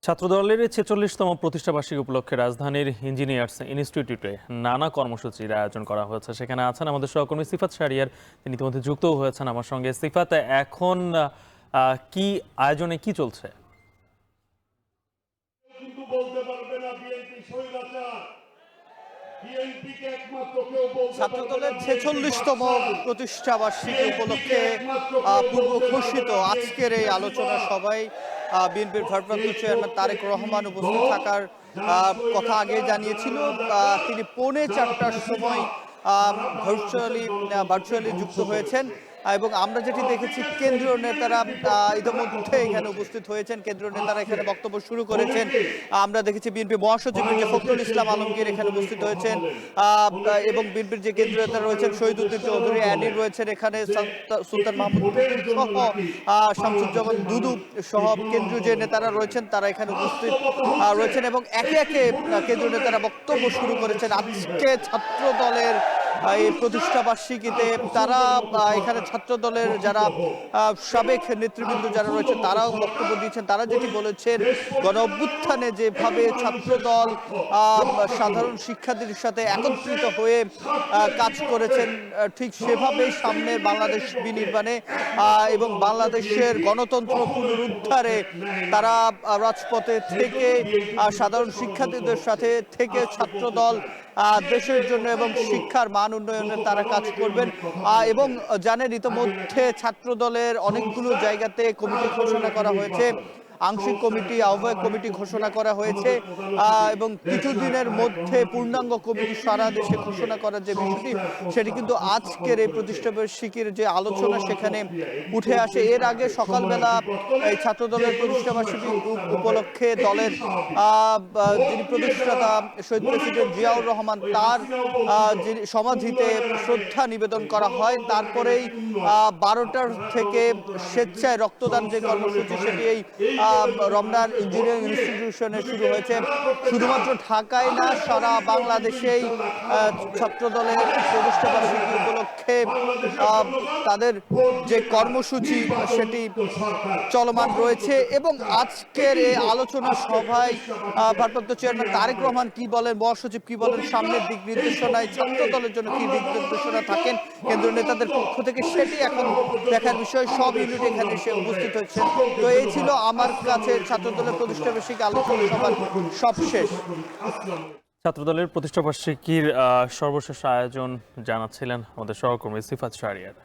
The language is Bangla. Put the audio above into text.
ছাত্রদলের ৪৬তম প্রতিষ্ঠাবার্ষিকী উপলক্ষে রাজধানীর ইঞ্জিনিয়ার্স ইনস্টিটিউটে নানা কর্মসূচির আয়োজন করা হয়েছে। সেখানে আছেন আমাদের সহকর্মী সিফাত শাহরিয়ার, তিনি ইতিমধ্যে যুক্তও হয়েছেন আমার সঙ্গে। সিফাত, এখন কি আয়োজনে কি চলছে? ছাত্রদলের ৪৬তম প্রতিষ্ঠাবার্ষিকী উপলক্ষে পূর্ব ঘোষিত আজকের এই আলোচনা সভায় বিএনপির ভারপ্রাপ্ত চেয়ারম্যান তারেক রহমান উপস্থিত থাকার কথা আগে জানিয়েছিল। তিনি 4:45টার সময় ভার্চুয়ালি যুক্ত হয়েছেন এবং আমরা যেটি দেখেছি কেন্দ্রীয় নেতারা ইতিমধ্যে এখানে উপস্থিত হয়েছেন। কেন্দ্রীয় নেতারা এখানে বক্তব্য শুরু করেছেন। আমরা দেখেছি বিএনপি মহাসচিব ফখরুল ইসলাম আলমগীর এখানে উপস্থিত হয়েছেন এবং বিএনপির যে কেন্দ্রীয় নেতা রয়েছেন শহীদুদ্দিন চৌধুরী অ্যাডি রয়েছেন, এখানে সুলতান মাহমুদ সহ শামসুজ্জামান দুদু সহ কেন্দ্রীয় যে নেতারা রয়েছেন তারা এখানে উপস্থিত রয়েছেন এবং একে একে কেন্দ্রীয় নেতারা বক্তব্য শুরু করেছেন। আজকে ছাত্র দলের এই প্রতিষ্ঠাবার্ষিকীতে তারা এখানে ছাত্র দলের যারা সাবেক নেতৃবৃন্দ যারা রয়েছেন তারাও বক্তব্য দিয়েছেন। তারা যেটি বলেছেন, গণ অভ্যুত্থানে যেভাবে ছাত্র দল সাধারণ শিক্ষার্থীদের সাথে একত্রিত হয়ে কাজ করেছেন, ঠিক সেভাবেই সামনে বাংলাদেশ বিনির্মাণে এবং বাংলাদেশের গণতন্ত্র পুনরুদ্ধারে তারা রাজপথে থেকে সাধারণ শিক্ষার্থীদের সাথে থেকে ছাত্র দল দেশের জন্য এবং শিক্ষার মান উন্নয়নে তারা কাজ করবেন। এবং জানেন ইতিমধ্যে ছাত্র দলের অনেকগুলো জায়গাতে কমিটি ঘোষণা করা হয়েছে, আংশিক কমিটি, আহ্বায়ক কমিটি ঘোষণা করা হয়েছে এবং কিছুদিনের মধ্যে পূর্ণাঙ্গ কমিটি সারা দেশে ঘোষণা করার যে বিষয়টি সেটি কিন্তু আজকের এই প্রতিষ্ঠাবার্ষিকীর যে আলোচনা সেখানে উঠে আসে। এর আগে সকালবেলা এই ছাত্র দলের প্রতিষ্ঠাবার্ষিকী উপলক্ষে দলের যিনি প্রতিষ্ঠাতা শহীদ প্রেসিডেন্ট জিয়াউর রহমান তার যিনি সমাধিতে শ্রদ্ধা নিবেদন করা হয়। তারপরেই 12টার থেকে স্বেচ্ছায় রক্তদান যে কর্মসূচি সেটি এই রমনার ইঞ্জিনিয়ারিং ইনস্টিটিউশনে শুরু হয়েছে। শুধুমাত্র ঢাকায় না, সারা বাংলাদেশেই ছাত্র দলের প্রতিষ্ঠাবার্ষিকী উপলক্ষে তাদের যে কর্মসূচি সেটি চলমান রয়েছে এবং আজকের এই আলোচনা সভায় ভারপ্রাপ্ত চেয়ারম্যান তারেক রহমান কি বলেন, মহাসচিব কি বলেন, সামনের দিক নির্দেশনায় ছাত্র দলের জন্য কি দিক নির্দেশনা থাকেন কেন্দ্রীয় নেতাদের পক্ষ থেকে, সেটি এখন দেখার বিষয়। সব ইউনিট এখানে এসে উপস্থিত হচ্ছে। তো এই ছিল আমার কাছে ছাত্র দলের প্রতিষ্ঠাবার্ষিকী আলোচনা সভার সবশেষ। ছাত্রদলের প্রতিষ্ঠাবার্ষিকীর সর্বশেষ আয়োজন জানাচ্ছিলেন আমাদের সহকর্মী সিফাত শাহরিয়ার।